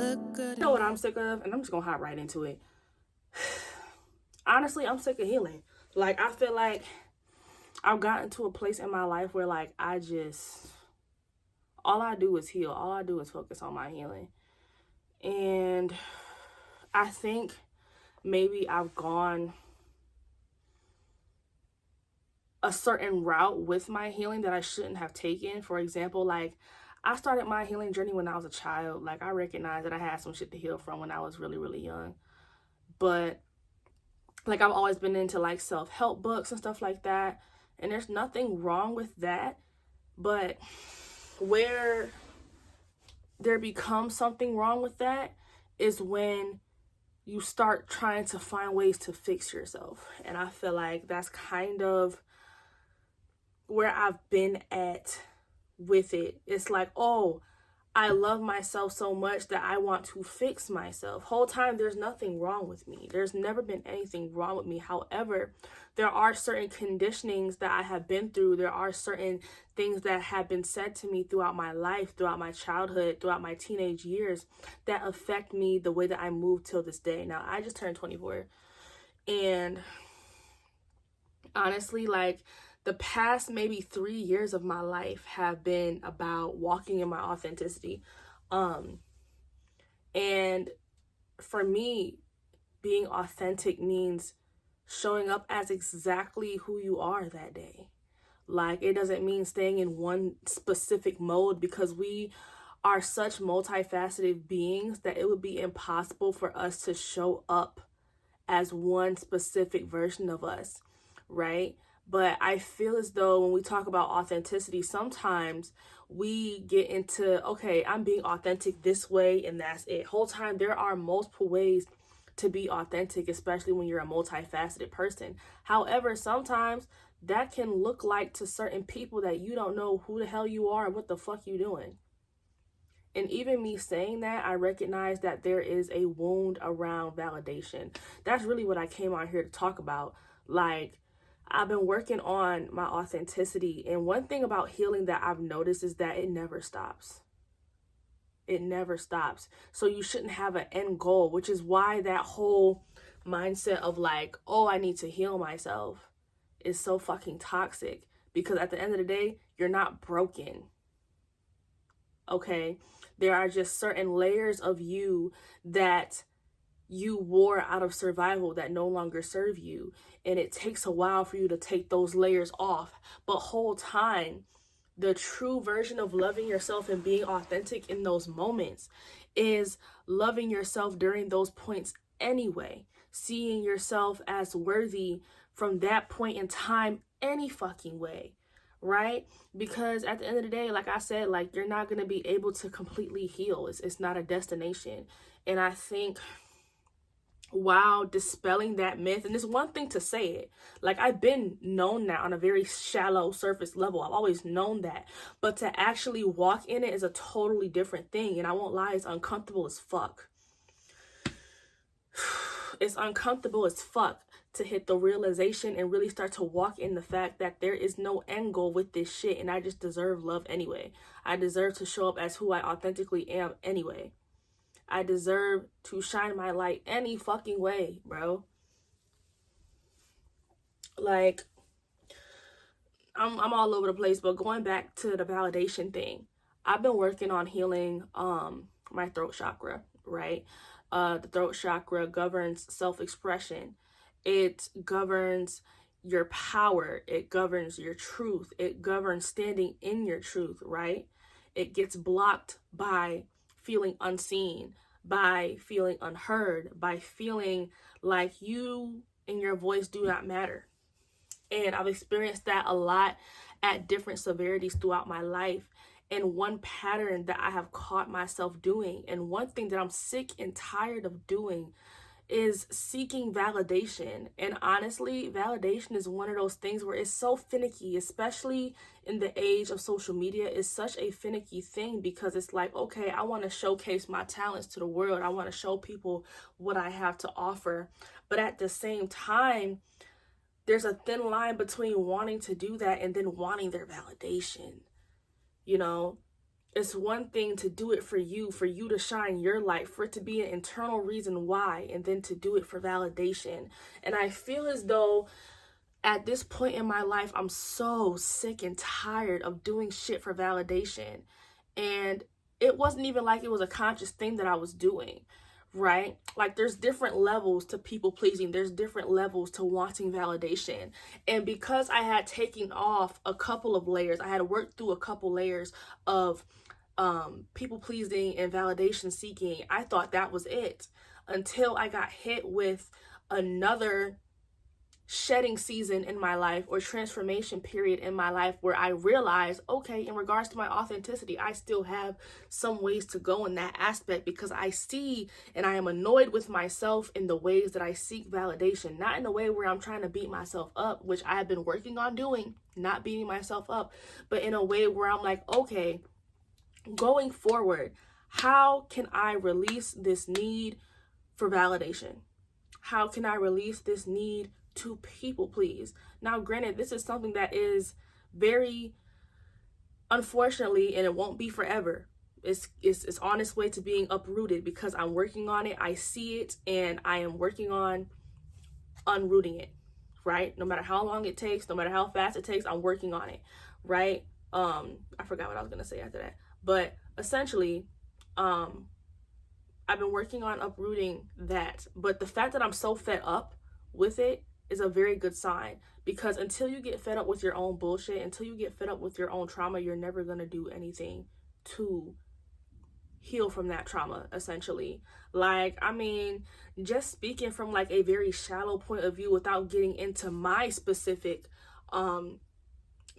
look good. You know what I'm sick of? And I'm just gonna hop right into it. Honestly, I'm sick of healing. Like, I feel like I've gotten to a place in my life where, like, all I do is heal. All I do is focus on my healing. And I think maybe I've gone a certain route with my healing that I shouldn't have taken. For example, like, I started my healing journey when I was a child. Like, I recognized that I had some shit to heal from when I was really, really young. But, like, I've always been into, like, self-help books and stuff like that. And there's nothing wrong with that. But where there becomes something wrong with that is when you start trying to find ways to fix yourself. And I feel like that's kind of where I've been at with it. It's like, oh, I love myself so much that I want to fix myself. Whole time, there's nothing wrong with me. There's never been anything wrong with me. However, there are certain conditionings that I have been through. There are certain things that have been said to me throughout my life, throughout my childhood, throughout my teenage years that affect me the way that I move till this day. Now, I just turned 24. And honestly, like, the past maybe 3 years of my life have been about walking in my authenticity. And for me, being authentic means showing up as exactly who you are that day. Like, it doesn't mean staying in one specific mode, because we are such multifaceted beings that it would be impossible for us to show up as one specific version of us, right? But I feel as though when we talk about authenticity, sometimes we get into, okay, I'm being authentic this way and that's it. Whole time, there are multiple ways to be authentic, especially when you're a multifaceted person. However, sometimes that can look like to certain people that you don't know who the hell you are and what the fuck you doing. And even me saying that, I recognize that there is a wound around validation. That's really what I came out here to talk about. Like, I've been working on my authenticity. And one thing about healing that I've noticed is that it never stops. It never stops. So you shouldn't have an end goal, which is why that whole mindset of like, oh, I need to heal myself is so fucking toxic. Because at the end of the day, you're not broken. Okay? There are just certain layers of you that you wore out of survival that no longer serve you. And it takes a while for you to take those layers off. But whole time, the true version of loving yourself and being authentic in those moments is loving yourself during those points anyway. Seeing yourself as worthy from that point in time any fucking way. Right? Because at the end of the day, like I said, like, you're not going to be able to completely heal. It's not a destination. And I think while dispelling that myth, and it's one thing to say it, like, I've been known that on a very shallow surface level. I've always known that. But to actually walk in it is a totally different thing. And I won't lie, it's uncomfortable as fuck. It's uncomfortable as fuck to hit the realization and really start to walk in the fact that there is no end goal with this shit, and I just deserve love anyway. I deserve to show up as who I authentically am anyway. I deserve to shine my light any fucking way, bro. Like, I'm all over the place, but going back to the validation thing, I've been working on healing my throat chakra, right? The throat chakra governs self-expression. It governs your power. It governs your truth. It governs standing in your truth, right? It gets blocked by feeling unseen, by feeling unheard, by feeling like you and your voice do not matter. And I've experienced that a lot at different severities throughout my life. And one pattern that I have caught myself doing, and one thing that I'm sick and tired of doing, is seeking validation. And honestly, validation is one of those things where it's so finicky, especially in the age of social media. It's such a finicky thing, because it's like, okay, I want to showcase my talents to the world. I want to show people what I have to offer. But at the same time, there's a thin line between wanting to do that and then wanting their validation, you know? It's one thing to do it for you to shine your light, for it to be an internal reason why, and then to do it for validation. And I feel as though at this point in my life, I'm so sick and tired of doing shit for validation. And it wasn't even like it was a conscious thing that I was doing, right? Like, there's different levels to people pleasing, there's different levels to wanting validation. And because I had taken off a couple of layers, I had worked through a couple layers of people pleasing and validation seeking, I thought that was it, until I got hit with another shedding season in my life, or transformation period in my life, where I realized, okay, in regards to my authenticity, I still have some ways to go in that aspect, because I see and I am annoyed with myself in the ways that I seek validation, not in a way where I'm trying to beat myself up, which I have been working on doing, not beating myself up, but in a way where I'm like, okay, going forward, how can I release this need for validation? How can I release this need to people please? Now, granted, this is something that is very, unfortunately, and it won't be forever. It's on its way to being uprooted, because I'm working on it. I see it, and I am working on unrooting it, right? No matter how long it takes, no matter how fast it takes, I'm working on it, right? I forgot what I was gonna say after that. But essentially, I've been working on uprooting that. But the fact that I'm so fed up with it is a very good sign, because until you get fed up with your own bullshit, until you get fed up with your own trauma, you're never going to do anything to heal from that trauma, essentially. Like, I mean, just speaking from like a very shallow point of view, without getting into my specific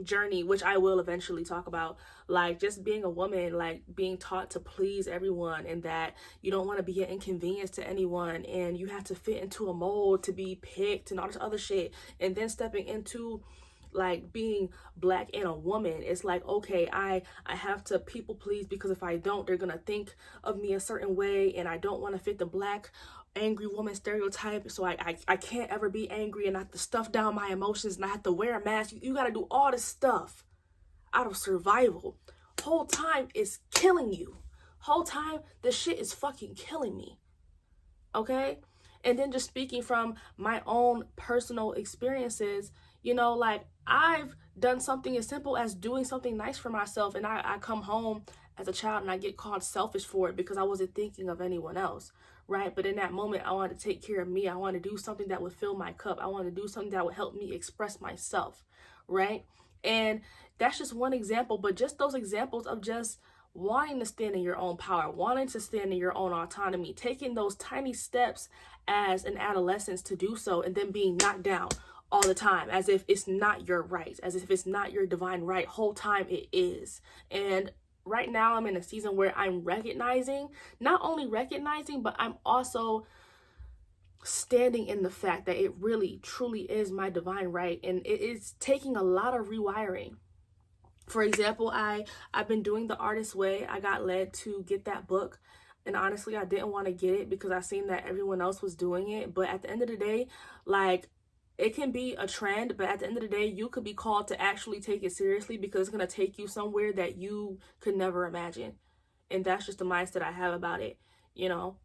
journey, which I will eventually talk about, like just being a woman, like being taught to please everyone, and that you don't want to be an inconvenience to anyone, and you have to fit into a mold to be picked and all this other shit. And then stepping into like being black and a woman, it's like, okay, I have to people please, because if I don't, they're gonna think of me a certain way, and I don't want to fit the black angry woman stereotype, so I can't ever be angry, and I have to stuff down my emotions, and I have to wear a mask. You got to do all this stuff out of survival. Whole time is killing you. Whole time the shit is fucking killing me. Okay? And then just speaking from my own personal experiences, you know, like I've done something as simple as doing something nice for myself, and I come home as a child and I get called selfish for it because I wasn't thinking of anyone else, right? But in that moment, I wanted to take care of me. I wanted to do something that would fill my cup. I wanted to do something that would help me express myself, right? And that's just one example, but just those examples of just wanting to stand in your own power, wanting to stand in your own autonomy, taking those tiny steps as an adolescent to do so, and then being knocked down all the time, as if it's not your right, as if it's not your divine right. Whole time it is. And right now I'm in a season where I'm recognizing, not only recognizing, but I'm also standing in the fact that it really truly is my divine right, and it is taking a lot of rewiring. For example, I've been doing The Artist's Way. I got led to get that book, and honestly I didn't want to get it because I seen that everyone else was doing it. But at the end of the day, like, it can be a trend, but at the end of the day, you could be called to actually take it seriously, because it's going to take you somewhere that you could never imagine. And that's just the mindset I have about it, you know.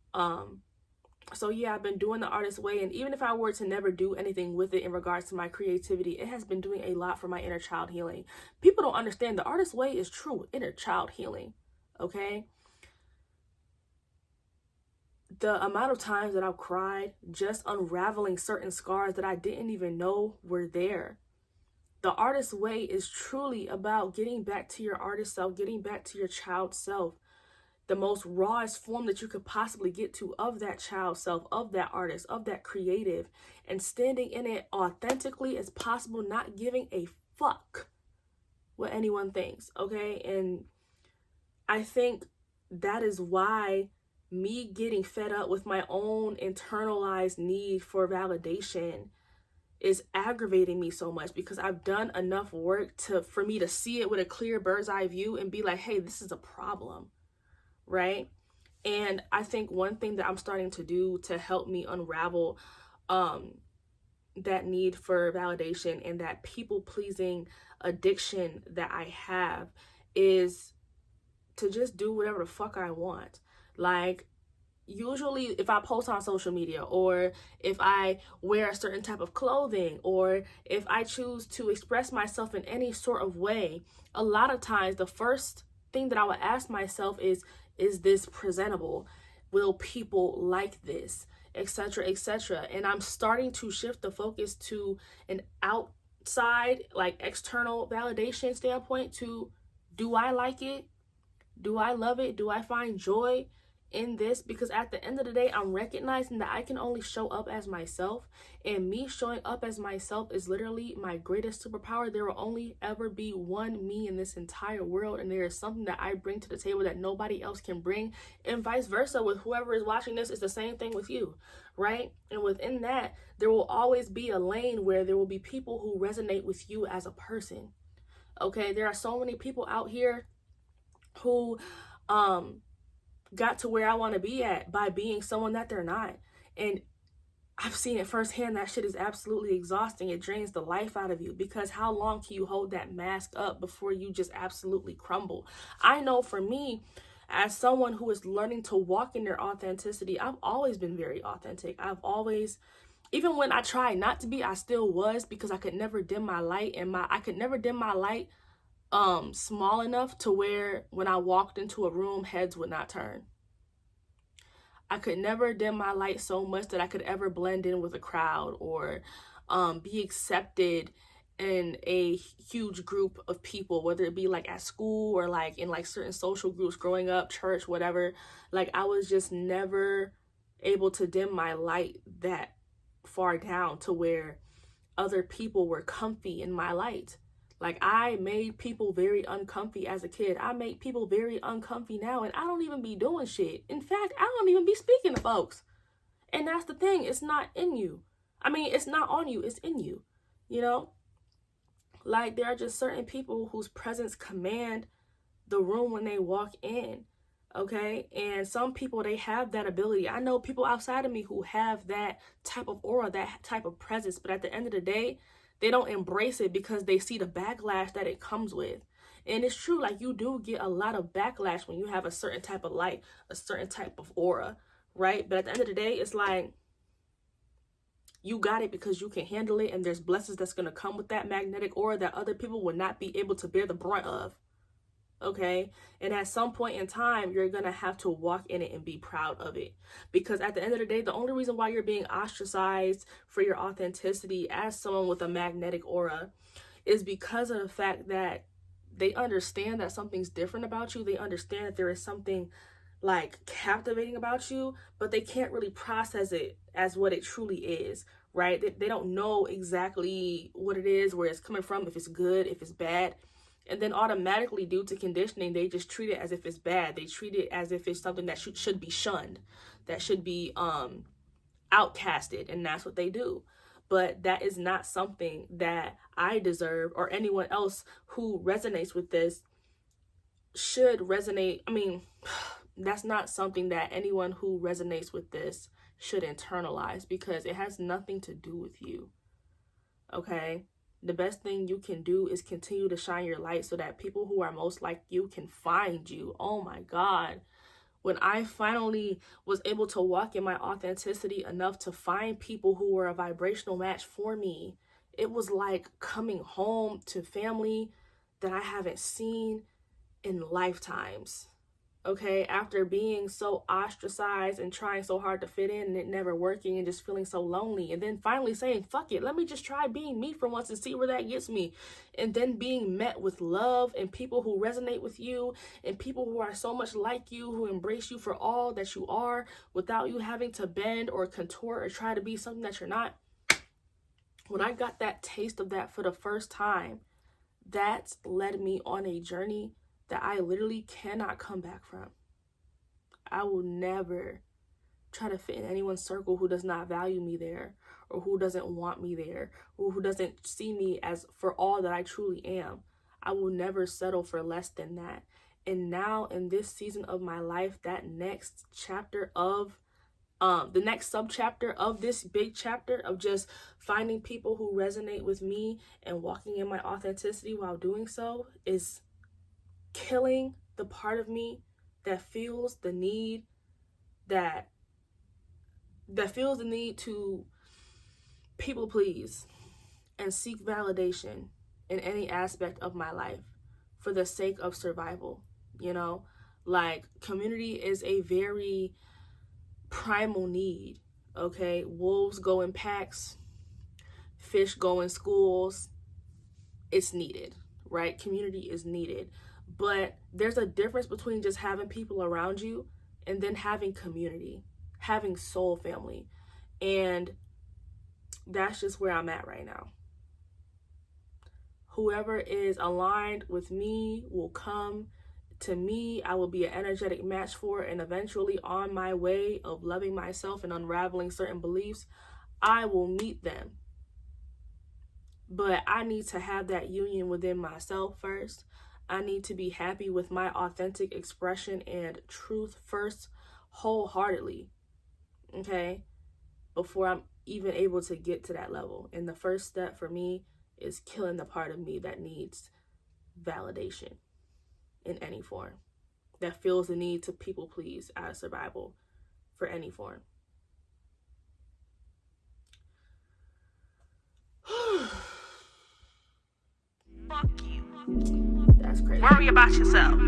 So yeah, I've been doing The Artist's Way, and even if I were to never do anything with it in regards to my creativity, it has been doing a lot for my inner child healing. People don't understand The Artist's Way is true inner child healing, okay? The amount of times that I've cried just unraveling certain scars that I didn't even know were there. The Artist's Way is truly about getting back to your artist self, getting back to your child self, the most rawest form that you could possibly get to of that child self, of that artist, of that creative, and standing in it authentically as possible, not giving a fuck what anyone thinks, okay? And I think that is why me getting fed up with my own internalized need for validation is aggravating me so much, because I've done enough work for me to see it with a clear bird's eye view and be like, hey, this is a problem, right? And I think one thing that I'm starting to do to help me unravel that need for validation and that people pleasing addiction that I have is to just do whatever the fuck I want. Like, usually if I post on social media, or if I wear a certain type of clothing, or if I choose to express myself in any sort of way, a lot of times the first thing that I would ask myself is this presentable? Will people like this? Etc., etc. And I'm starting to shift the focus to an outside, like external validation standpoint to, do I like it? Do I love it? Do I find joy in this? Because at the end of the day, I'm recognizing that I can only show up as myself, and me showing up as myself is literally my greatest superpower. There will only ever be one me in this entire world, and there is something that I bring to the table that nobody else can bring, and vice versa with whoever is watching this. It's the same thing with you, right? And within that, there will always be a lane where there will be people who resonate with you as a person. Okay, there are so many people out here who got to where I want to be at by being someone that they're not. And I've seen it firsthand. That shit is absolutely exhausting. It drains the life out of you, because how long can you hold that mask up before you just absolutely crumble? I know for me, as someone who is learning to walk in their authenticity, I've always been very authentic. I've always, even when I tried not to be, I still was, because I could never dim my light, and I could never dim my light small enough to where when I walked into a room, heads would not turn. I could never dim my light so much that I could ever blend in with a crowd, or be accepted in a huge group of people, whether it be like at school or like in like certain social groups growing up, church, whatever. Like, I was just never able to dim my light that far down to where other people were comfy in my light. Like, I made people very uncomfy as a kid. I make people very uncomfy now, and I don't even be doing shit. In fact, I don't even be speaking to folks. And that's the thing. It's not in you. I mean, it's not on you. It's in you. You know? Like, there are just certain people whose presence command the room when they walk in. Okay? And some people, they have that ability. I know people outside of me who have that type of aura, that type of presence. But at the end of the day, they don't embrace it because they see the backlash that it comes with. And it's true, like, you do get a lot of backlash when you have a certain type of light, a certain type of aura, right? But at the end of the day, it's like, you got it because you can handle it, and there's blessings that's going to come with that magnetic aura that other people will not be able to bear the brunt of. Okay? And at some point in time, you're going to have to walk in it and be proud of it. Because at the end of the day, the only reason why you're being ostracized for your authenticity as someone with a magnetic aura is because of the fact that they understand that something's different about you. They understand that there is something like captivating about you, but they can't really process it as what it truly is, right? They don't know exactly what it is, where it's coming from, if it's good, if it's bad. And then automatically, due to conditioning, they just treat it as if it's bad. They treat it as if it's something that should be shunned, that should be outcasted, and that's what they do. But that is not something that I deserve, or anyone else who resonates with this should resonate. I mean, that's not something that anyone who resonates with this should internalize, because it has nothing to do with you. Okay? The best thing you can do is continue to shine your light so that people who are most like you can find you. Oh my God. When I finally was able to walk in my authenticity enough to find people who were a vibrational match for me, it was like coming home to family that I haven't seen in lifetimes. Okay, after being so ostracized and trying so hard to fit in and it never working and just feeling so lonely, and then finally saying, fuck it, let me just try being me for once and see where that gets me. And then being met with love and people who resonate with you, and people who are so much like you, who embrace you for all that you are without you having to bend or contort or try to be something that you're not. When I got that taste of that for the first time, that led me on a journey that I literally cannot come back from. I will never try to fit in anyone's circle who does not value me there, or who doesn't want me there, or who doesn't see me as for all that I truly am. I will never settle for less than that. And now in this season of my life, that next chapter of the next subchapter of this big chapter of just finding people who resonate with me and walking in my authenticity while doing so is killing the part of me that feels the need that feels the need to people please and seek validation in any aspect of my life for the sake of survival. Like, community is a very primal need. Okay, wolves go in packs, fish go in schools. It's needed, right? Community is needed. But there's a difference between just having people around you and then having community, having soul family. And that's just where I'm at right now. Whoever is aligned with me will come to me. I will be an energetic match for, and eventually on my way of loving myself and unraveling certain beliefs, I will meet them. But I need to have that union within myself first. I need to be happy with my authentic expression and truth first, wholeheartedly, okay, before I'm even able to get to that level. And the first step for me is killing the part of me that needs validation in any form, that feels the need to people please out of survival for any form. Fuck you. That's crazy. Worry about yourself.